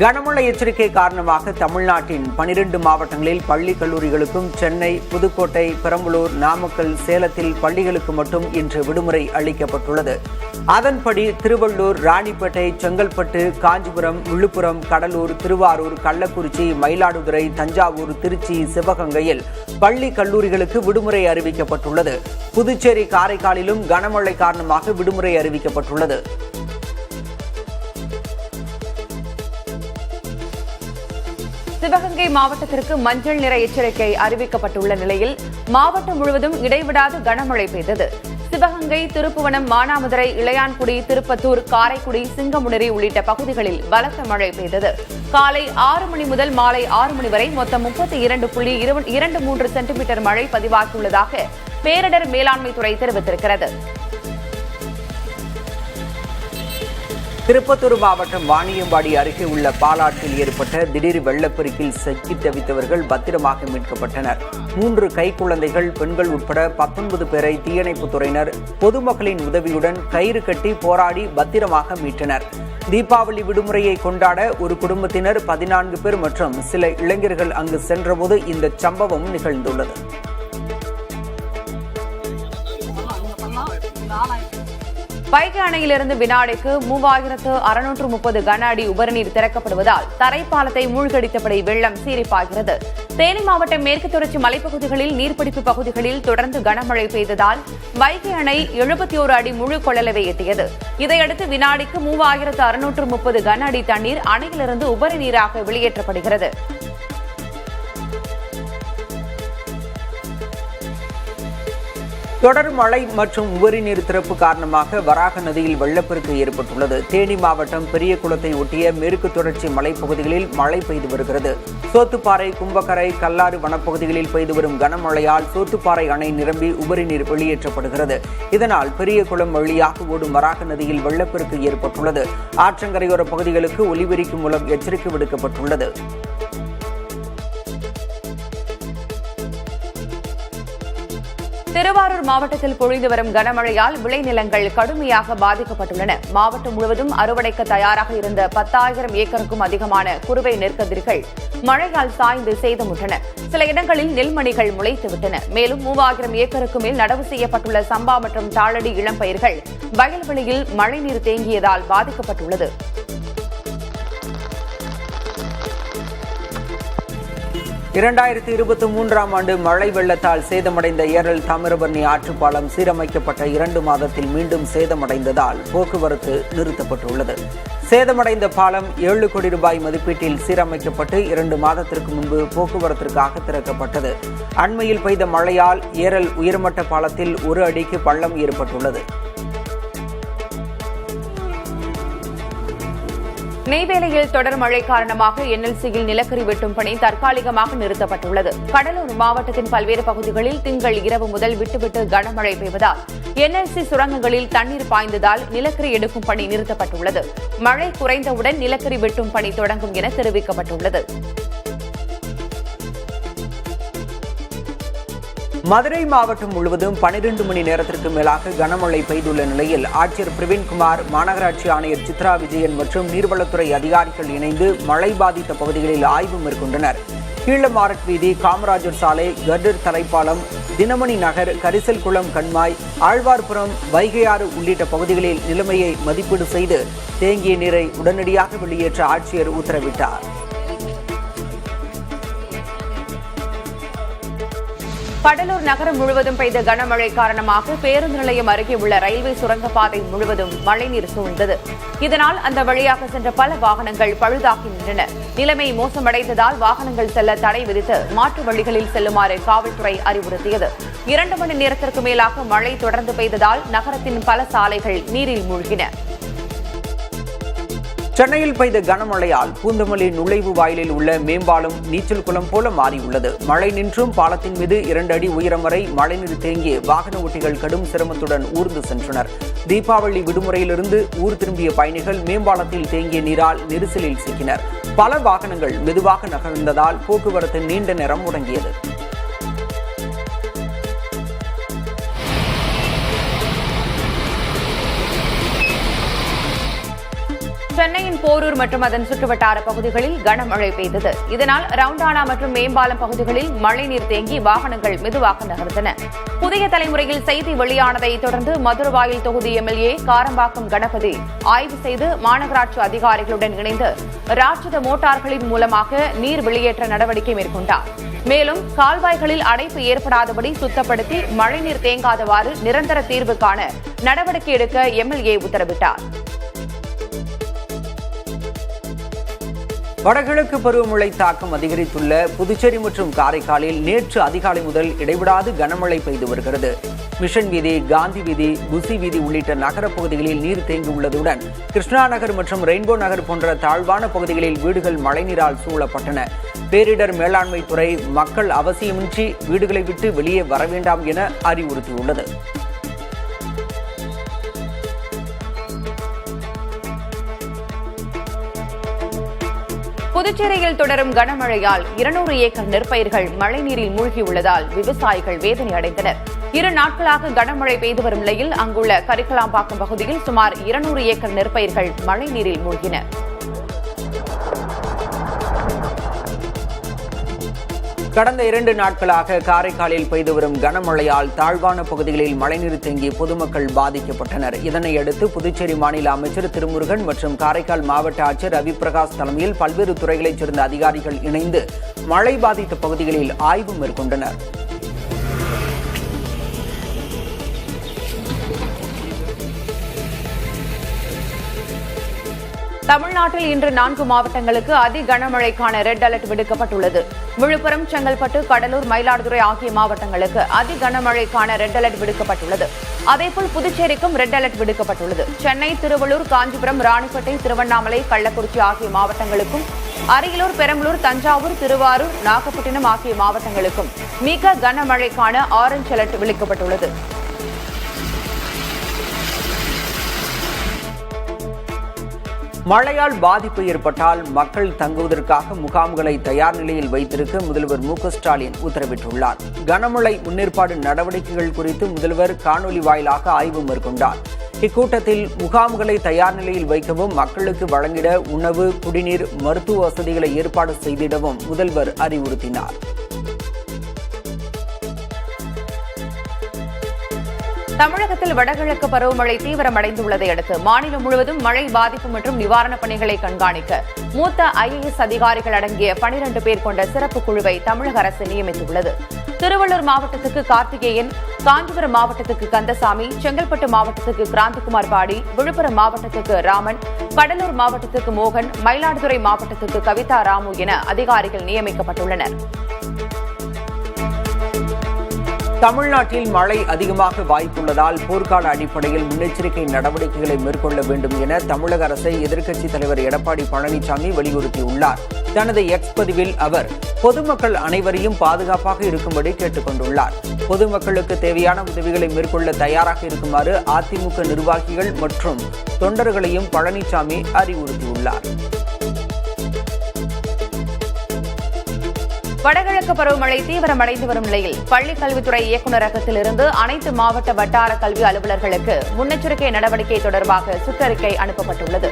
கனமழை எச்சரிக்கை காரணமாக தமிழ்நாட்டின் 12 மாவட்டங்களில் பள்ளி கல்லூரிகளுக்கும் சென்னை, புதுக்கோட்டை, பெரம்பலூர், நாமக்கல், சேலத்தில் பள்ளிகளுக்கு மட்டும் இன்று விடுமுறை அளிக்கப்பட்டுள்ளது. அதன்படி திருவள்ளூர், ராணிப்பேட்டை, செங்கல்பட்டு, காஞ்சிபுரம், விழுப்புரம், கடலூர், திருவாரூர், கள்ளக்குறிச்சி, மயிலாடுதுறை, தஞ்சாவூர், திருச்சி, சிவகங்கையில் பள்ளி கல்லூரிகளுக்கு விடுமுறை அறிவிக்கப்பட்டுள்ளது. புதுச்சேரி, காரைக்காலிலும் கனமழை காரணமாக விடுமுறை அறிவிக்கப்பட்டுள்ளது. சிவகங்கை மாவட்டத்திற்கு மஞ்சள் நிற எச்சரிக்கை அறிவிக்கப்பட்டுள்ள நிலையில் மாவட்டம் முழுவதும் இடைவிடாது கனமழை பெய்தது. சிவகங்கை, திருப்புவனம், மானாமதுரை, இளையான்குடி, திருப்பத்தூர், காரைக்குடி, சிங்கமுனரி உள்ளிட்ட பகுதிகளில் பலத்த மழை பெய்தது. காலை 6 மணி முதல் மாலை 6 மணி வரை மொத்தம் 32.23 சென்டிமீட்டர் மழை பதிவாகியுள்ளதாக பேரிடர் மேலாண்மை துறை தெரிவித்திருக்கிறது. திருப்பத்தூர் மாவட்டம் வாணியம்பாடி அருகே உள்ள பாலாற்றில் ஏற்பட்ட திடீர் வெள்ளப்பெருக்கில் சிக்கித் தவித்தவர்கள் பத்திரமாக மீட்கப்பட்டனர். 3 கைக்குழந்தைகள், பெண்கள் உட்பட 19 பேரை தீயணைப்புத் துறையினர் பொதுமக்களின் உதவியுடன் கயிறு கட்டி போராடி பத்திரமாக மீட்டனர். தீபாவளி விடுமுறையை கொண்டாட ஒரு குடும்பத்தினர் 14 பேர் மற்றும் சில இளைஞர்கள் அங்கு சென்றபோது இந்த சம்பவம் நிகழ்ந்துள்ளது. வைகை அணையிலிருந்து வினாடிக்கு 3630 கன அடி உபரிநீர் திறக்கப்படுவதால் தரைப்பாலத்தை மூழ்கடித்தபடி வெள்ளம் சீறிப்பாய்கிறது. தேனி மாவட்டம் மேற்கு தொடர்ச்சி மலைப்பகுதிகளில் நீர்பிடிப்பு பகுதிகளில் தொடர்ந்து கனமழை பெய்ததால் வைகை அணை 71 அடி முழு கொள்ளளவை எட்டியது. இதையடுத்து வினாடிக்கு 3630 கன அடி தண்ணீர் அணையிலிருந்து உபரி நீராக வெளியேற்றப்படுகிறது. தொடர் மழை மற்றும் உபரி நீர் திறப்பு காரணமாக வராக நதியில் வெள்ளப்பெருக்கு ஏற்பட்டுள்ளது. தேனி மாவட்டம் பெரியகுளத்தை ஒட்டிய மேற்கு தொடர்ச்சி மலைப்பகுதிகளில் மழை பெய்து வருகிறது. சோத்துப்பாறை, கும்பக்கரை, கல்லாறு வனப்பகுதிகளில் பெய்து வரும் கனமழையால் சோத்துப்பாறை அணை நிரம்பி உபரி நீர் வெளியேற்றப்படுகிறது. இதனால் பெரியகுளம் வழியாக ஓடும் வராக நதியில் வெள்ளப்பெருக்கு ஏற்பட்டுள்ளது. ஆற்றங்கரையோர பகுதிகளுக்கு ஒலிபெருக்கி மூலம் எச்சரிக்கை விடுக்கப்பட்டுள்ளது. திருவாரூர் மாவட்டத்தில் பொழிந்து வரும் கனமழையால் விளைநிலங்கள் கடுமையாக பாதிக்கப்பட்டுள்ளன. மாவட்டம் முழுவதும் அறுவடைக்கு தயாராக இருந்த 10,000 ஏக்கருக்கும் அதிகமான குறுவை நெற்கதிர்கள் மழையால் சாய்ந்து சேதமுற்றன. சில இடங்களில் நெல்மணிகள் முளைத்துவிட்டன. மேலும் 3000 ஏக்கருக்கு மேல் நடவு செய்யப்பட்டுள்ள சம்பா மற்றும் தாளடி இளம்பயிர்கள் வயல்வெளியில் மழைநீர் தேங்கியதால் பாதிக்கப்பட்டுள்ளது. 2023ஆம் ஆண்டு மழை வெள்ளத்தால் சேதமடைந்த ஏரல் தாமிரபரணி ஆற்றுப்பாலம் சீரமைக்கப்பட்ட 2 மாதத்தில் மீண்டும் சேதமடைந்ததால் போக்குவரத்து நிறுத்தப்பட்டுள்ளது. சேதமடைந்த பாலம் 7 கோடி ரூபாய் மதிப்பீட்டில் சீரமைக்கப்பட்டு 2 மாதத்திற்கு முன்பு போக்குவரத்திற்காக திறக்கப்பட்டது. அண்மையில் பெய்த மழையால் ஏரல் உயர்மட்ட பாலத்தில் 1 அடிக்கு பள்ளம் ஏற்பட்டுள்ளது. நெய்வேலியில் தொடர் மழை காரணமாக என்எல்சியில் நிலக்கரி வெட்டும் பணி தற்காலிகமாக நிறுத்தப்பட்டுள்ளது. கடலூர் மாவட்டத்தின் பல்வேறு பகுதிகளில் திங்கள் இரவு முதல் விட்டுவிட்டு கனமழை பெய்வதால் என்எல்சி சுரங்கங்களில் தண்ணீர் பாய்ந்ததால் நிலக்கரி எடுக்கும் பணி நிறுத்தப்பட்டுள்ளது. மழை குறைந்தவுடன் நிலக்கரி வெட்டும் பணி தொடங்கும் என தெரிவிக்கப்பட்டுள்ளது. மதுரை மாவட்டம் முழுவதும் 12 மணி நேரத்திற்கு மேலாக கனமழை பெய்துள்ள நிலையில் ஆட்சியர் பிரவீன்குமார், மாநகராட்சி ஆணையர் சித்ரா விஜயன் மற்றும் நீர்வளத்துறை அதிகாரிகள் இணைந்து மழை பாதித்த பகுதிகளில் ஆய்வு மேற்கொண்டனர். கீழமாரட் வீதி, காமராஜர் சாலை, கர்டர் தரைப்பாலம், தினமணி நகர், கரிசல்குளம் கண்மாய், ஆழ்வார்புரம், வைகையாறு உள்ளிட்ட பகுதிகளில் நிலைமையை மதிப்பீடு செய்து தேங்கிய நீரை உடனடியாக வெளியேற்ற ஆட்சியர் உத்தரவிட்டார். கடலூர் நகரம் முழுவதும் பெய்த கனமழை காரணமாக பேருந்து நிலையம் அருகே உள்ள ரயில்வே சுரங்கப்பாதை முழுவதும் மழைநீர் சூழ்ந்தது. இதனால் அந்த வழியாக சென்ற பல வாகனங்கள் பழுதாகி நின்றன. நிலைமை மோசமடைந்ததால் வாகனங்கள் செல்ல தடை விதித்து மாற்று வழிகளில் செல்லுமாறு காவல்துறை அறிவுறுத்தியது. 2 மணி நேரத்திற்கு மேலாக மழை தொடர்ந்து பெய்ததால் நகரத்தின் பல சாலைகள் நீரில் மூழ்கின. சென்னையில் பெய்த கனமழையால் பூந்தமல்லி நுழைவு வாயிலில் உள்ள மேம்பாலம் நீச்சல் குளம் போல மாறியுள்ளது. மழை நின்றும் பாலத்தின் மீது 2 அடி உயரம் வரை மழைநீர் தேங்கி வாகன ஓட்டிகள் கடும் சிரமத்துடன் ஊர்ந்து சென்றனர். தீபாவளி விடுமுறையிலிருந்து ஊர் திரும்பிய பயணிகள் மேம்பாலத்தில் தேங்கிய நீரால் நெரிசலில் சிக்கினர். பல வாகனங்கள் மெதுவாக நகர்ந்ததால் போக்குவரத்து நீண்ட நேரம் முடங்கியது. சென்னையின் போரூர் மற்றும் அதன் சுற்றுவட்டார பகுதிகளில் கனமழை பெய்தது. இதனால் ரவுண்டானா மற்றும் மேம்பாலம் பகுதிகளில் மழைநீர் தேங்கி வாகனங்கள் மெதுவாக நகர்ந்தன. புதிய தலைமுறையில் செய்தி வெளியானதை தொடர்ந்து மதுரவாயல் தொகுதி எம்எல்ஏ காரம்பாக்கம் கணபதி ஆய்வு செய்து மாநகராட்சி அதிகாரிகளுடன் இணைந்து ராட்சத மோட்டார்களின் மூலமாக நீர் வெளியேற்ற நடவடிக்கை மேற்கொண்டார். மேலும் கால்வாய்களில் அடைப்பு ஏற்படாதபடி சுத்தப்படுத்தி மழைநீர் தேங்காதவாறு நிரந்தர தீர்வு காண நடவடிக்கை எடுக்க எம்எல்ஏ உத்தரவிட்டார். வடகிழக்கு பருவமழை தாக்கம் அதிகரித்துள்ள புதுச்சேரி மற்றும் காரைக்காலில் நேற்று அதிகாலை முதல் இடைவிடாது கனமழை பெய்து வருகிறது. மிஷன் வீதி, காந்தி வீதி, குசி வீதி உள்ளிட்ட நகரப் பகுதிகளில் நீர் தேங்கியுள்ளதுடன் கிருஷ்ணா நகர் மற்றும் ரெயின்போ நகர் போன்ற தாழ்வான பகுதிகளில் வீடுகள் மழைநீரால் சூழப்பட்டன. பேரிடர் மேலாண்மை துறை மக்கள் அவசியமின்றி வீடுகளை விட்டு வெளியே வர வேண்டாம் என அறிவுறுத்தியுள்ளது. புதுச்சேரியில் தொடரும் கனமழையால் 200 ஏக்கர் நெற்பயிர்கள் மழைநீரில் மூழ்கியுள்ளதால் விவசாயிகள் வேதனை அடைந்தனர். 2 நாட்களாக கனமழை பெய்து வரும் நிலையில் அங்குள்ள கரிக்கலாம்பாக்கம் பகுதியில் சுமார் 200 ஏக்கர் நெற்பயிர்கள் மழைநீரில் மூழ்கின. கடந்த 2 நாட்களாக காரைக்காலில் பெய்து வரும் கனமழையால் தாழ்வான பகுதிகளில் மழைநீர் தேங்கி பொதுமக்கள் பாதிக்கப்பட்டனர். இதனையடுத்து புதுச்சேரி மாநில அமைச்சர் திருமுருகன் மற்றும் காரைக்கால் மாவட்ட ஆட்சியர் ரவிபிரகாஷ் தலைமையில் பல்வேறு துறைகளைச் சேர்ந்த அதிகாரிகள் இணைந்து மழை பாதித்த பகுதிகளில் ஆய்வு மேற்கொண்டனர். தமிழ்நாட்டில் இன்று 4 மாவட்டங்களுக்கு அதி கனமழைக்கான ரெட் அலர்ட் விடுக்கப்பட்டுள்ளது. விழுப்புரம், செங்கல்பட்டு, கடலூர், மயிலாடுதுறை ஆகிய மாவட்டங்களுக்கு அதி கனமழைக்கான ரெட் அலர்ட் விடுக்கப்பட்டுள்ளது. அதேபோல் புதுச்சேரிக்கும் ரெட் அலர்ட் விடுக்கப்பட்டுள்ளது. சென்னை, திருவள்ளூர், காஞ்சிபுரம், ராணிப்பேட்டை, திருவண்ணாமலை, கள்ளக்குறிச்சி ஆகிய மாவட்டங்களுக்கும் அரியலூர், பெரம்பலூர், தஞ்சாவூர், திருவாரூர், நாகப்பட்டினம் ஆகிய மாவட்டங்களுக்கும் மிக கனமழைக்கான ஆரஞ்ச் அலர்ட் விடுக்கப்பட்டுள்ளது. மழையால் பாதிப்பு ஏற்பட்டால் மக்கள் தங்குவதற்காக முகாம்களை தயார் நிலையில் வைத்திருக்க முதல்வர் மு.க.ஸ்டாலின் உத்தரவிட்டுள்ளார். கனமழை முன்னேற்பாடு நடவடிக்கைகள் குறித்து முதல்வர் காணொலி வாயிலாக ஆய்வு மேற்கொண்டார். இக்கூட்டத்தில் முகாம்களை தயார் நிலையில் வைக்கவும், மக்களுக்கு வழங்கிட உணவு, குடிநீர், மருத்துவ வசதிகளை ஏற்பாடு செய்திடவும் முதல்வர் அறிவுறுத்தினார். தமிழகத்தில் வடகிழக்கு பருவமழை தீவிரமடைந்துள்ளதை அடுத்து மாநிலம் முழுவதும் மழை பாதிப்பு மற்றும் நிவாரணப் பணிகளை கண்காணிக்க மூத்த IAS அதிகாரிகள் அடங்கிய 12 பேர் கொண்ட சிறப்பு குழுவை தமிழக அரசு நியமித்துள்ளது. திருவள்ளூர் மாவட்டத்துக்கு கார்த்திகேயன், காஞ்சிபுரம் மாவட்டத்துக்கு கந்தசாமி, செங்கல்பட்டு மாவட்டத்துக்கு கிராந்திகுமார் பாடி, விழுப்புரம் மாவட்டத்துக்கு ராமன், கடலூர் மாவட்டத்துக்கு மோகன், மயிலாடுதுறை மாவட்டத்துக்கு கவிதா ராமு என அதிகாரிகள் நியமிக்கப்பட்டுள்ளனர். தமிழ்நாட்டில் மழை அதிகமாக வாய்ப்புள்ளதால் போர்க்கால அடிப்படையில் முன்னெச்சரிக்கை நடவடிக்கைகளை மேற்கொள்ள வேண்டும் என தமிழக அரசை எதிர்க்கட்சித் தலைவர் எடப்பாடி பழனிசாமி வலியுறுத்தியுள்ளார். தனது எக்ஸ் பதிவில் அவர் பொதுமக்கள் அனைவரையும் பாதுகாப்பாக இருக்கும்படி கேட்டுக் கொண்டுள்ளார். பொதுமக்களுக்கு தேவையான உதவிகளை மேற்கொள்ள தயாராக இருக்குமாறு அதிமுக நிர்வாகிகள் மற்றும் தொண்டர்களையும் பழனிசாமி அறிவுறுத்தியுள்ளார். வடகிழக்கு பருவமழை தீவிரமடைந்து வரும் நிலையில் பள்ளிக் கல்வித்துறை இயக்குநரகத்திலிருந்து அனைத்து மாவட்ட வட்டார கல்வி அலுவலர்களுக்கு முன்னெச்சரிக்கை நடவடிக்கை தொடர்பாக சுற்றறிக்கை அனுப்பப்பட்டுள்ளது.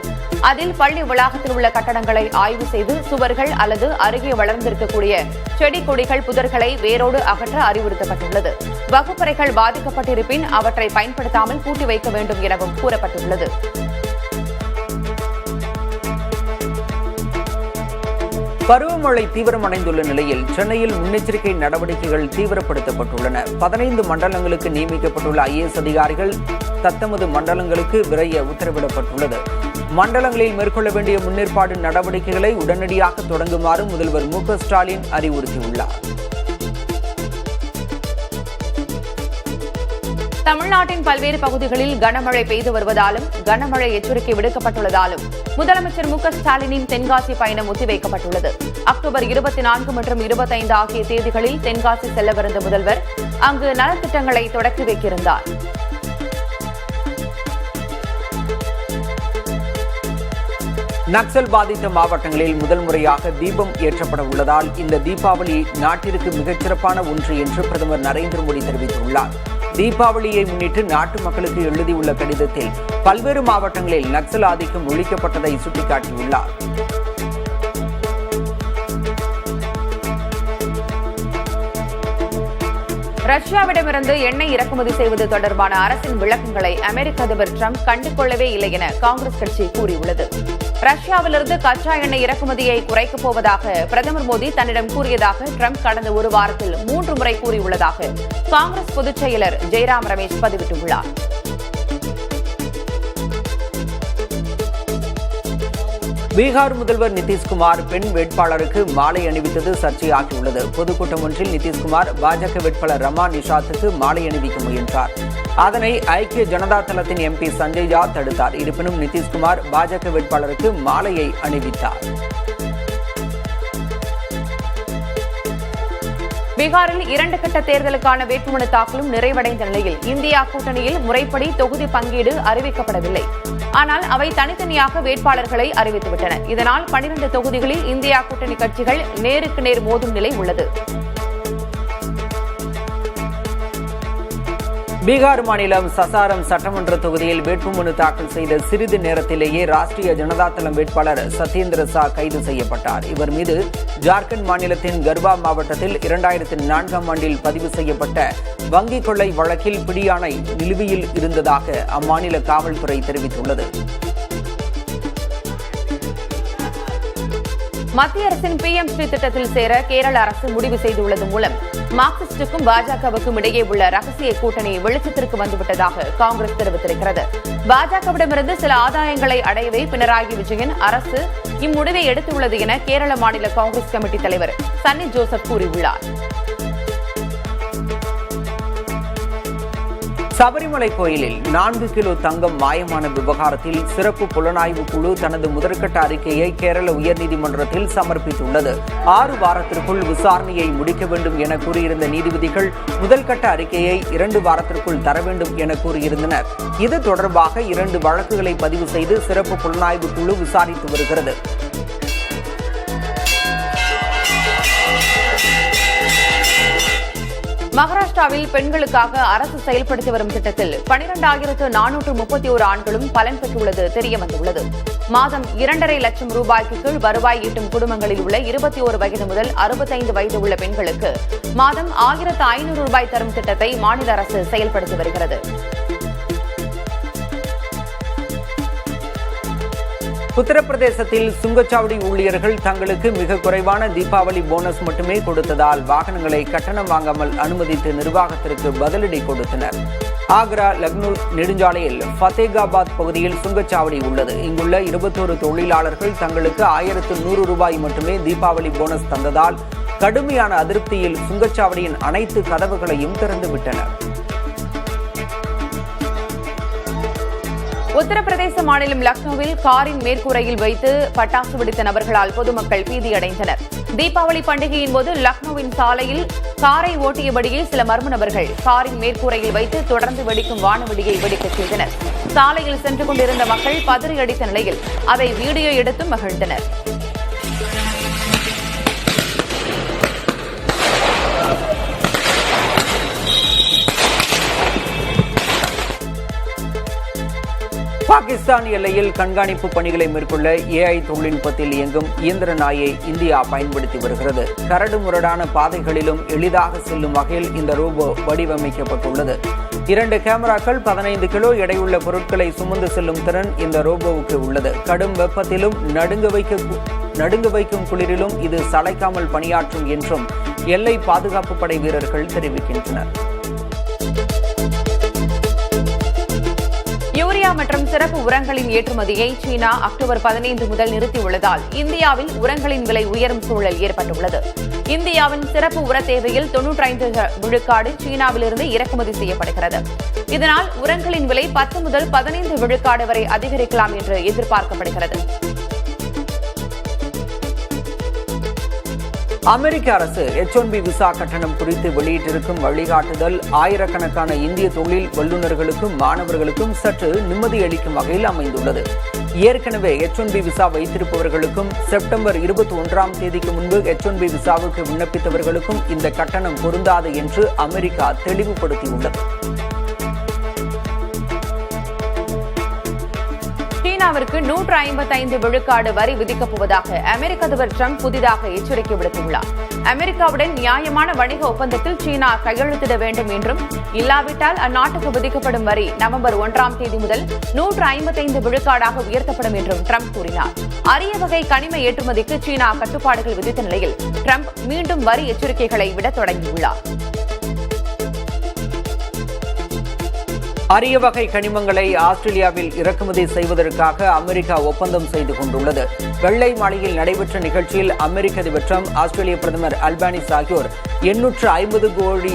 அதில் பள்ளி வளாகத்தில் உள்ள கட்டடங்களை ஆய்வு செய்து சுவர்கள் அல்லது அருகே வளர்ந்திருக்கக்கூடிய செடி கொடிகள், புதர்களை வேரோடு அகற்ற அறிவுறுத்தப்பட்டுள்ளது. வகுப்பறைகள் பாதிக்கப்பட்டிருப்பின் அவற்றை பயன்படுத்தாமல் பூட்டி வைக்க வேண்டும் எனவும் கூறப்பட்டுள்ளது. பருவமழை தீவிரமடைந்துள்ள நிலையில் சென்னையில் முன்னெச்சரிக்கை நடவடிக்கைகள் தீவிரப்படுத்தப்பட்டுள்ளன. 15 மண்டலங்களுக்கு நியமிக்கப்பட்டுள்ள IAS அதிகாரிகள் தத்தமது மண்டலங்களுக்கு விரைய உத்தரவிடப்பட்டுள்ளது. மண்டலங்களில் மேற்கொள்ள வேண்டிய முன்னேற்பாடு நடவடிக்கைகளை உடனடியாக தொடங்குமாறு முதல்வர் மு.க.ஸ்டாலின் அறிவுறுத்தியுள்ளார். தமிழ்நாட்டின் பல்வேறு பகுதிகளில் கனமழை பெய்து வருவதாலும் கனமழை எச்சரிக்கை விடுக்கப்பட்டுள்ளதாலும் முதலமைச்சர் மு.க.ஸ்டாலினின் தென்காசி பயணம் ஒத்திவைக்கப்பட்டுள்ளது. அக்டோபர் 24 மற்றும் 25 ஆகிய தேதிகளில் தென்காசி செல்லவிருந்த முதல்வர் அங்கு நலத்திட்டங்களை தொடக்கி வைக்கிருந்தார். நக்சல் பாதித்த மாவட்டங்களில் முதல் முறையாக தீபம் ஏற்றப்பட உள்ளதால் இந்த தீபாவளி நாட்டிற்கு மிகச்சிறப்பான ஒன்று என்று பிரதமர் நரேந்திர மோடி தெரிவித்துள்ளார். தீபாவளியை முன்னிட்டு நாட்டு மக்களுக்கு எழுதியுள்ள கடிதத்தில் பல்வேறு மாவட்டங்களில் நக்சல் ஆதிக்கம் ஒழிக்கப்பட்டதை சுட்டிக்காட்டியுள்ளார். ரஷ்யாவிடமிருந்து எண்ணெய் இறக்குமதி செய்வது தொடர்பான அரசின் விளக்கங்களை அமெரிக்க அதிபர் டிரம்ப் கண்டுகொள்ளவே இல்லை என காங்கிரஸ் கட்சி கூறியுள்ளது. ரஷ்யாவிலிருந்து கச்சா எண்ணெய் இறக்குமதியை குறைக்கப் போவதாக பிரதமர் மோடி தன்னிடம் கூறியதாக டிரம்ப் கடந்த ஒரு வாரத்தில் 3 முறை கூறியுள்ளதாக காங்கிரஸ் பொதுச் செயலர் ஜெய்ராம் ரமேஷ் பதிவிட்டுள்ளார். பீகார் முதல்வர் நிதிஷ்குமார் பெண் வேட்பாளருக்கு மாலை அணிவித்தது சர்ச்சையாகியுள்ளது. பொதுக்கூட்டம் ஒன்றில் நிதிஷ்குமார் பாஜக வேட்பாளர் ரமா நிஷாத்துக்கு மாலை அணிவிக்க முயன்றார். அதனை ஐக்கிய ஜனதா தளத்தின் எம்பி சஞ்சய் ஜா தடுத்தார். இருப்பினும் நிதிஷ்குமார் பாஜக வேட்பாளருக்கு மாலையை அணிவித்தார். பீகாரில் 2 கட்ட தேர்தலுக்கான வேட்புமனு தாக்கலும் நிறைவடைந்த நிலையில் இந்தியா கூட்டணியில் முறைப்படி தொகுதி பங்கீடு அறிவிக்கப்படவில்லை. ஆனால் அவை தனித்தனியாக வேட்பாளர்களை அறிவித்துவிட்டன. இதனால் 12 தொகுதிகளில் இந்தியா கூட்டணி கட்சிகள் நேருக்கு நேர் மோதும் நிலை உள்ளது. பீகார் மாநிலம் சசாரம் சட்டமன்ற தொகுதியில் வேட்புமனு தாக்கல் செய்த சிறிது நேரத்திலேயே ராஷ்டிரிய ஜனதா தளம் வேட்பாளர் சத்யேந்திர சா கைது செய்யப்பட்டார். இவர் மீது ஜார்க்கண்ட் மாநிலத்தின் கர்வா மாவட்டத்தில் 2004ஆம் ஆண்டில் பதிவு செய்யப்பட்ட வங்கிக் கொள்ளை வழக்கில் பிடியாணை நிலுவையில் இருந்ததாக அம்மாநில காவல்துறை தெரிவித்துள்ளது. மத்திய அரசின் PM ஸ்ரீ திட்டத்தில் சேர கேரள அரசு முடிவு செய்துள்ளது மூலம் மார்க்சிஸ்டுக்கும் பாஜகவுக்கும் இடையே உள்ள ரகசிய கூட்டணி வெளிச்சத்திற்கு வந்துவிட்டதாக காங்கிரஸ் தெரிவித்திருக்கிறது. பாஜகவிடமிருந்து சில ஆதாயங்களை அடையவே பினராயி விஜயன் அரசு இம்முடிவை எடுத்துள்ளது என கேரள மாநில காங்கிரஸ் கமிட்டி தலைவர் சன்னி ஜோசப் கூறியுள்ளார். சபரிமலை கோயிலில் 4 கிலோ தங்கம் மாயமான விவகாரத்தில் சிறப்பு புலனாய்வு குழு தனது முதற்கட்ட அறிக்கையை கேரள உயர்நீதிமன்றத்தில் சமர்ப்பித்துள்ளது. 6 வாரத்திற்குள் விசாரணையை முடிக்க வேண்டும் என கூறியிருந்த நீதிபதிகள் முதல்கட்ட அறிக்கையை 2 வாரத்திற்குள் தர வேண்டும் என கூறியிருந்தனர். இது தொடர்பாக 2 வழக்குகளை பதிவு செய்து சிறப்பு புலனாய்வு குழு விசாரித்து வருகிறது. மகாராஷ்டிராவில் பெண்களுக்காக அரசு செயல்படுத்தி வரும் திட்டத்தில் 12,431 ஆண்களும் பலன் பெற்றுள்ளது தெரியவந்துள்ளது. மாதம் 2.5 லட்சம் ரூபாய்க்கு கீழ் வருவாய் ஈட்டும் குடும்பங்களில் உள்ள 21 வயது முதல் 65 வயது உள்ள பெண்களுக்கு மாதம் 1,500 ரூபாய் தரும் திட்டத்தை மாநில அரசு செயல்படுத்தி வருகிறது. உத்தரப்பிரதேசத்தில் சுங்கச்சாவடி ஊழியர்கள் தங்களுக்கு மிக குறைவான தீபாவளி போனஸ் மட்டுமே கொடுத்ததால் வாகனங்களை கட்டணம் வாங்காமல் அனுமதித்து நிர்வாகத்திற்கு பதிலடி கொடுத்தனர். ஆக்ரா லக்னோ நெடுஞ்சாலையில் ஃபத்தேகாபாத் பகுதியில் சுங்கச்சாவடி உள்ளது. இங்குள்ள 21 தொழிலாளர்கள் தங்களுக்கு 1,100 ரூபாய் மட்டுமே தீபாவளி போனஸ் தந்ததால் கடுமையான அதிருப்தியில் சுங்கச்சாவடியின் அனைத்து கதவுகளையும் திறந்துவிட்டனர். உத்தரப்பிரதேச மாநிலம் லக்னோவில் காரின் மேற்கூரையில் வைத்து பட்டாசு வெடித்த நபர்களால் பொதுமக்கள் பீதியடைந்தனர். தீபாவளி பண்டிகையின் போது லக்னோவின் சாலையில் காரை ஓட்டியபடியே சில மர்ம நபர்கள் காரின் மேற்கூரையில் வைத்து தொடர்ந்து வெடிக்கும் வானவெடியை வெடிக்கச் செய்தனர். சாலையில் சென்று கொண்டிருந்த மக்கள் பதறியடித்த நிலையில் அதை வீடியோ எடுத்து மகிழ்ந்தனர். பாகிஸ்தான் எல்லையில் கண்காணிப்பு பணிகளை மேற்கொள்ள AI தொழில்நுட்பத்தில் இயங்கும் இயந்திர நாயை இந்தியா பயன்படுத்தி வருகிறது. கரடு முரடான பாதைகளிலும் எளிதாக செல்லும் வகையில் இந்த ரோபோ வடிவமைக்கப்பட்டுள்ளது. 2 கேமராக்கள் 15 கிலோ எடையுள்ள பொருட்களை சுமந்து செல்லும் திறன் இந்த ரோபோவுக்கு உள்ளது. கடும் வெப்பத்திலும் நடுங்க வைக்கும் குளிரிலும் இது சளைக்காமல் பணியாற்றும் என்றும் எல்லை பாதுகாப்பு படை வீரர்கள் தெரிவிக்கின்றனர். யூரியா மற்றும் சிறப்பு உரங்களின் ஏற்றுமதியை சீனா அக்டோபர் 15 முதல் நிறுத்தியுள்ளதால் இந்தியாவில் உரங்களின் விலை உயரும் சூழல் ஏற்பட்டுள்ளது. இந்தியாவின் சிறப்பு உர தேவையில் 95 விழுக்காடு சீனாவிலிருந்து இறக்குமதி செய்யப்படுகிறது. இதனால் உரங்களின் விலை 10 முதல் 15 விழுக்காடு வரை அதிகரிக்கலாம் என்று எதிர்பார்க்கப்படுகிறது. அமெரிக்க அரசு H-1B விசா கட்டணம் குறித்து வெளியிட்டிருக்கும் வழிகாட்டுதல் ஆயிரக்கணக்கான இந்திய தொழில் வல்லுநர்களுக்கும் மாணவர்களுக்கும் சற்று நிம்மதி அளிக்கும் வகையில் அமைந்துள்ளது. ஏற்கனவே H-1B விசா வைத்திருப்பவர்களுக்கும் செப்டம்பர் 21ஆம் தேதிக்கு முன்பு H-1B விசாவுக்கு விண்ணப்பித்தவர்களுக்கும் இந்த கட்டணம் பொருந்தாது என்று அமெரிக்கா தெளிவுபடுத்தியுள்ளது. சீனாவிற்கு 155 விழுக்காடு வரி விதிக்கப் போவதாக அமெரிக்க அதிபர் டிரம்ப் புதிதாக எச்சரிக்கை விடுத்துள்ளார். அமெரிக்காவுடன் நியாயமான வணிக ஒப்பந்தத்தில் சீனா கையெழுத்திட வேண்டும் என்றும், இல்லாவிட்டால் அந்நாட்டுக்கு விதிக்கப்படும் வரி நவம்பர் 1ஆம் தேதி முதல் 155 விழுக்காடாக உயர்த்தப்படும் என்றும் டிரம்ப் கூறினார். அரிய வகை கனிம ஏற்றுமதிக்கு சீனா கட்டுப்பாடுகள் விதித்த நிலையில் டிரம்ப் மீண்டும் வரி எச்சரிக்கைகளை விட தொடங்கியுள்ளார். அரிய வகை கனிமங்களை ஆஸ்திரேலியாவில் இறக்குமதி செய்வதற்காக அமெரிக்கா ஒப்பந்தம் செய்து கொண்டுள்ளது. வெள்ளை மாளிகையில் நடைபெற்ற நிகழ்ச்சியில் அமெரிக்க அதிபர் டிரம்ப், ஆஸ்திரேலிய பிரதமர் அல்பானிஸ் ஆகியோர் $850 கோடி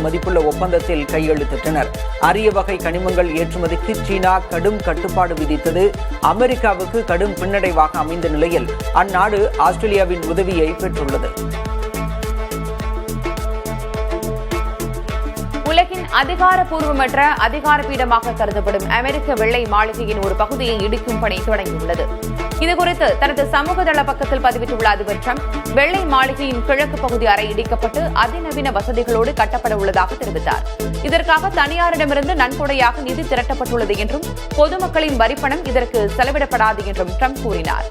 மதிப்புள்ள ஒப்பந்தத்தில் கையெழுத்திட்டனர். அரிய வகை கனிமங்கள் ஏற்றுமதிக்கு சீனா கடும் கட்டுப்பாடு விதித்தது அமெரிக்காவுக்கு கடும் பின்னடைவாக அமைந்த நிலையில் அந்நாடு ஆஸ்திரேலியாவின் உதவியை பெற்றுள்ளது. உலகின் அதிகாரப்பூர்வமற்ற அதிகாரப்பீடமாக கருதப்படும் அமெரிக்க வெள்ளை மாளிகையின் ஒரு பகுதியை இடிக்கும் பணி தொடங்கியுள்ளது. இதுகுறித்து தனது சமூக தள பக்கத்தில் பதிவிட்டுள்ள அதிபர் டிரம்ப், வெள்ளை மாளிகையின் கிழக்கு பகுதி அறை இடிக்கப்பட்டு அதிநவீன வசதிகளோடு கட்டப்பட உள்ளதாக தெரிவித்தார். இதற்காக தனியாரிடமிருந்து நன்கொடையாக நிதி திரட்டப்பட்டுள்ளது என்றும், பொதுமக்களின் வரிப்பணம் இதற்கு செலவிடப்படாது என்றும் டிரம்ப் கூறினார்.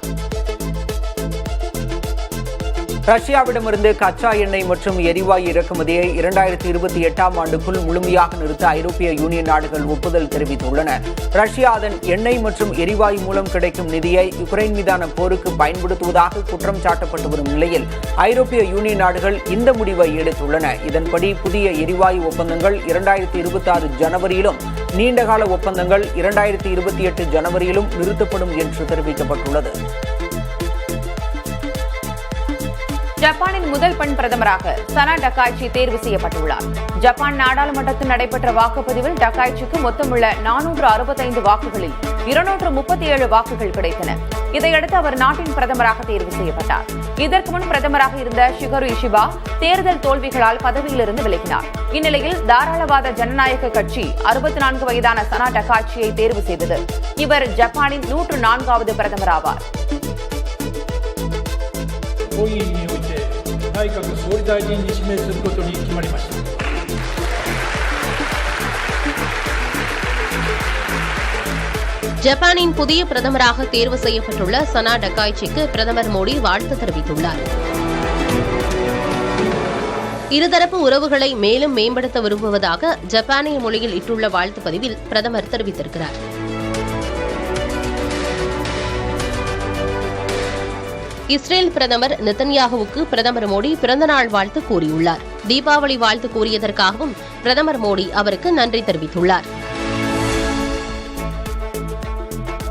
ரஷ்யாவிடமிருந்து கச்சா எண்ணெய் மற்றும் எரிவாயு இறக்குமதியை 2028ஆம் ஆண்டுக்குள் முழுமையாக நிறுத்த ஐரோப்பிய யூனியன் நாடுகள் ஒப்புதல் தெரிவித்துள்ளன. ரஷ்யா அதன் எண்ணெய் மற்றும் எரிவாயு மூலம் கிடைக்கும் நிதியை யுக்ரைன் மீதான போருக்கு பயன்படுத்துவதாக குற்றம் சாட்டப்பட்டு வரும் நிலையில் ஐரோப்பிய யூனியன் நாடுகள் இந்த முடிவை எடுத்துள்ளன. இதன்படி புதிய எரிவாயு ஒப்பந்தங்கள் 2026 ஜனவரியிலும், நீண்டகால ஒப்பந்தங்கள் 2028 ஜனவரியிலும் நிறுத்தப்படும் என்று தெரிவிக்கப்பட்டுள்ளது. ஜப்பானின் முதல் பெண் பிரதமராக சனா டக்காய்ச்சி தேர்வு செய்யப்பட்டுள்ளார். ஜப்பான் நாடாளுமன்றத்தில் நடைபெற்ற வாக்குப்பதிவில் டக்காய்ச்சிக்கு மொத்தமுள்ள 465 வாக்குகளில் 237 வாக்குகள் கிடைத்தன. இதையடுத்து அவர் நாட்டின் பிரதமராக தேர்வு செய்யப்பட்டார். இதற்கு முன் பிரதமராக இருந்த ஷிகரு இஷிபா தேர்தல் தோல்விகளால் பதவியிலிருந்து விலகினார். இந்நிலையில் தாராளவாத ஜனநாயக கட்சி 64 வயதான சனா டக்காய்ச்சியை தேர்வு செய்தது. இவர் ஜப்பானின் 104வது பிரதமர் ஆவார். 本院において内閣総理大臣に指名することに決まりました。ஜப்பானின் புதிய பிரதமராக தேர்வு செய்யப்பட்டுள்ள சனா டக்காய்ச்சிக்கு பிரதமர் மோடி வாழ்த்து தெரிவித்துள்ளார். இருதரப்பு உறவுகளை மேலும் மேம்படுத்த விரும்புவதாக ஜப்பானிய மொழியில் இட்டுள்ள வாழ்த்து பதிவில் பிரதமர் தெரிவித்திருக்கிறார். இஸ்ரேல் பிரதமர் நெத்தன்யாகுவுக்கு பிரதமர் மோடி பிறந்தநாள் வாழ்த்து கூறியுள்ளார். தீபாவளி வாழ்த்து கூறியதற்காகவும் பிரதமர் மோடி அவருக்கு நன்றி தெரிவித்துள்ளார்.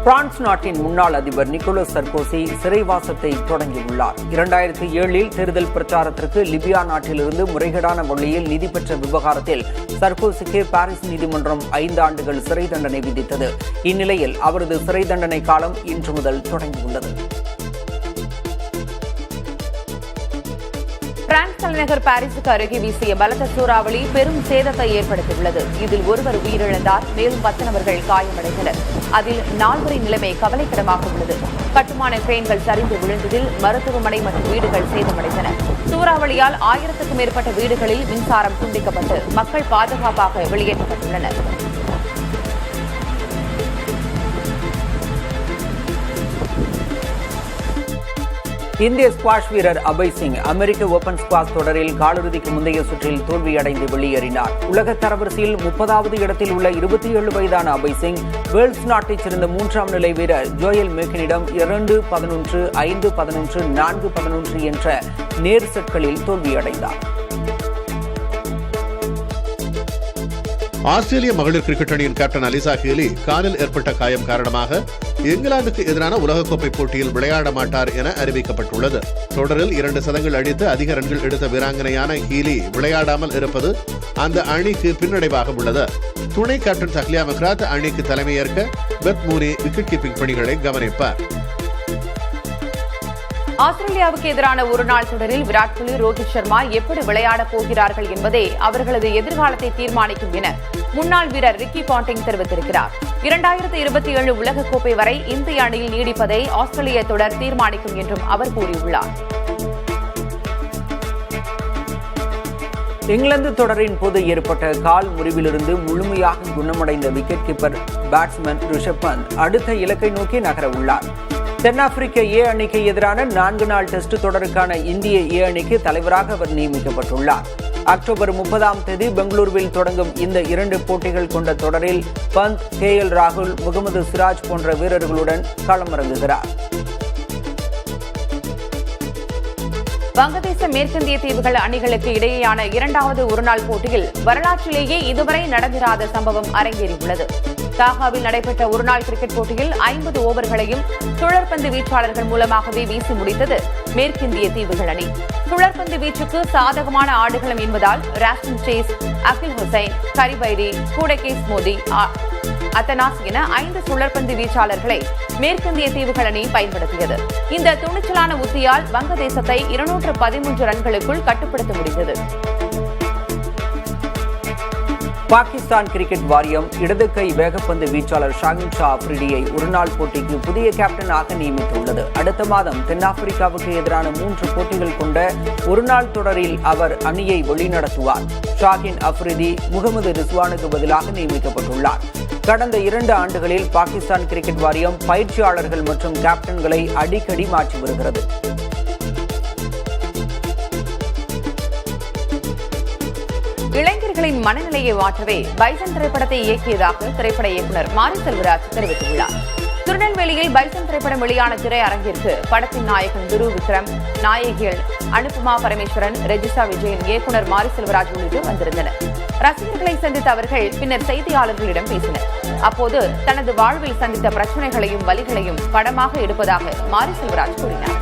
பிரான்ஸ் நாட்டின் முன்னாள் அதிபர் நிக்கோலஸ் சர்கோசி சிறைவாசத்தை தொடங்கியுள்ளார். 2007இல் தேர்தல் பிரச்சாரத்திற்கு லிபியா நாட்டிலிருந்து முறைகேடான வழியில் நிதி பெற்ற விவகாரத்தில் சர்கோசிக்கு பாரிஸ் நீதிமன்றம் 5 ஆண்டுகள் சிறை தண்டனை விதித்தது. இந்நிலையில் அவரது சிறை தண்டனை காலம் இன்று முதல் தொடங்கியுள்ளது. பிரான்ஸ் தலைநகர் பாரிஸுக்கு அருகே வீசிய பலத்த சூறாவளி பெரும் சேதத்தை ஏற்படுத்தியுள்ளது. இதில் ஒருவர் உயிரிழந்தார், மேலும் 10 நபர்கள் காயமடைந்தனர். அதில் 4வரின் நிலைமை கவலைக்கிடமாக உள்ளது. கட்டுமான கிரேன்கள் சரிந்து விழுந்ததில் மருத்துவமனை மற்றும் வீடுகள் சேதமடைந்தன. சூறாவளியால் 1000க்கும் மேற்பட்ட வீடுகளில் மின்சாரம் துண்டிக்கப்பட்டு மக்கள் பாதுகாப்பாக வெளியேற்றப்பட்டுள்ளனர். இந்திய ஸ்குவாஷ் வீரர் அபய் சிங் அமெரிக்க ஓபன் ஸ்குவாஷ் தொடரில் காலிறுதிக்கு முந்தைய சுற்றில் தோல்வியடைந்து வெளியேறினார். உலக தரவரிசையில் 30வது இடத்தில் உள்ள 27 வயதான அபய் சிங் வேல்ஸ் நாட்டைச் சேர்ந்த 3ஆம் நிலை வீரர் ஜோயல் மேக்கினிடம் 2-11, 5-11, 4-11 என்ற நேர் செட்களில் தோல்வியடைந்தார். ஆஸ்திரேலிய மகளிர் கிரிக்கெட் அணியின் கேப்டன் அலிசா ஹீலி காலில் ஏற்பட்ட காயம் காரணமாக இங்கிலாந்துக்கு எதிரான உலகக்கோப்பை போட்டியில் விளையாட மாட்டார் என அறிவிக்கப்பட்டுள்ளது. தொடரில் 2 சதங்கள் அடித்து அதிக ரன்கள் எடுத்த வீராங்கனையான ஹீலி விளையாடாமல் இருப்பது அந்த அணிக்கு பின்னடைவாக உள்ளது. துணை கேப்டன் தஹ்லியா மக்ராத் அணிக்கு தலைமையேற்க பெத் மூனி விக்கெட் கீப்பிங் பணிகளை கவனிப்பார். ஆஸ்திரேலியாவுக்கு எதிரான ஒருநாள் தொடரில் விராட் கோலி, ரோஹித் சர்மா எப்படி விளையாடப் போகிறார்கள் என்பதே அவர்களது எதிர்காலத்தை தீர்மானிக்கும் என முன்னாள் வீரர் ரிக்கி பாண்டிங் தெரிவித்திருக்கிறார். 2027 உலகக்கோப்பை வரை இந்திய அணியில் நீடிப்பதை ஆஸ்திரேலிய தொடர் தீர்மானிக்கும் என்றும் அவர் கூறியுள்ளார். இங்கிலாந்து தொடரின் போது ஏற்பட்ட கால் முறிவிலிருந்து முழுமையாக குணமடைந்த wicket keeper batsman Rishabh Pant அடுத்த இலக்கை நோக்கி நகர உள்ளார். தென்னாப்பிரிக்க ஏ அணிக்கு எதிரான 4 நாள் டெஸ்ட் தொடருக்கான இந்திய ஏ அணிக்கு தலைவராக அவர் நியமிக்கப்பட்டுள்ளார். அக்டோபர் 30ஆம் தேதி பெங்களூருவில் தொடங்கும் இந்த 2 போட்டிகள் கொண்ட தொடரில் பந்த், KL ராகுல், முகமது சிராஜ் போன்ற வீரர்களுடன் களமிறங்குகிறார். வங்கதேச மேற்கிந்திய தீவுகள் அணிகளுக்கு இடையேயான 2வது ஒருநாள் போட்டியில் வரலாற்றிலேயே இதுவரை நடந்திராத சம்பவம் அரங்கேறியுள்ளது. தாகாவில் நடைபெற்ற ஒருநாள் கிரிக்கெட் போட்டியில் 50 ஓவர்களையும் சுழற்பந்து வீச்சாளர்கள் மூலமாகவே வீசி முடித்தது மேற்கிந்திய தீவுகள் அணி. சுழற்பந்து வீச்சுக்கு சாதகமான ஆடுகளம் என்பதால் ராஸ்டன் சேஸ், அகில் ஹுசைன், கரிபைரி, கூடகேஸ் மோதி, அத்தனாஸ் என 5 சுழற்பந்து வீச்சாளர்களை மேற்கிந்திய தீவுகள் அணி பயன்படுத்தியது. இந்த துணிச்சலான உத்தியால் வங்கதேசத்தை 213 ரன்களுக்குள் கட்டுப்படுத்த முடிந்தது. பாகிஸ்தான் கிரிக்கெட் வாரியம் இடது கை வேகப்பந்து வீச்சாளர் ஷாகின் ஷா அப்ரிடியை ஒருநாள் போட்டிக்கு புதிய கேப்டனாக நியமித்துள்ளது. அடுத்த மாதம் தென்னாப்பிரிக்காவுக்கு எதிரான 3 போட்டிகள் கொண்ட ஒருநாள் தொடரில் அவர் அணியை வழிநடத்துவார். ஷாகின் அப்ரிதி முகமது ரிஸ்வானுக்கு பதிலாக நியமிக்கப்பட்டுள்ளார். கடந்த 2 ஆண்டுகளில் பாகிஸ்தான் கிரிக்கெட் வாரியம் பயிற்சியாளர்கள் மற்றும் கேப்டன்களை அடிக்கடி மாற்றி வருகிறது. இளைஞர்களின் மனநிலையை மாற்றவே பைசன் திரைப்படத்தை இயக்கியதாக திரைப்பட இயக்குநர் மாரி செல்வராஜ் தெரிவித்துள்ளார். திருநெல்வேலியில் பைசன் திரைப்படம் வெளியான திரையரங்கிற்கு படத்தின் நாயகன் குரு விக்ரம், நாயகிகள் அனுபமா பரமேஸ்வரன், ரெஜிஷா விஜயன், இயக்குநர் மாரி செல்வராஜ் உள்ளிட்டோர் வந்திருந்தனர். ரசிகர்களை சந்தித்த அவர்கள் பின்னர் செய்தியாளர்களிடம் பேசினர். அப்போது தனது வாழ்வில் சந்தித்த பிரச்சனைகளையும் வலிகளையும் படமாக எடுப்பதாக மாரி செல்வராஜ் கூறினார்.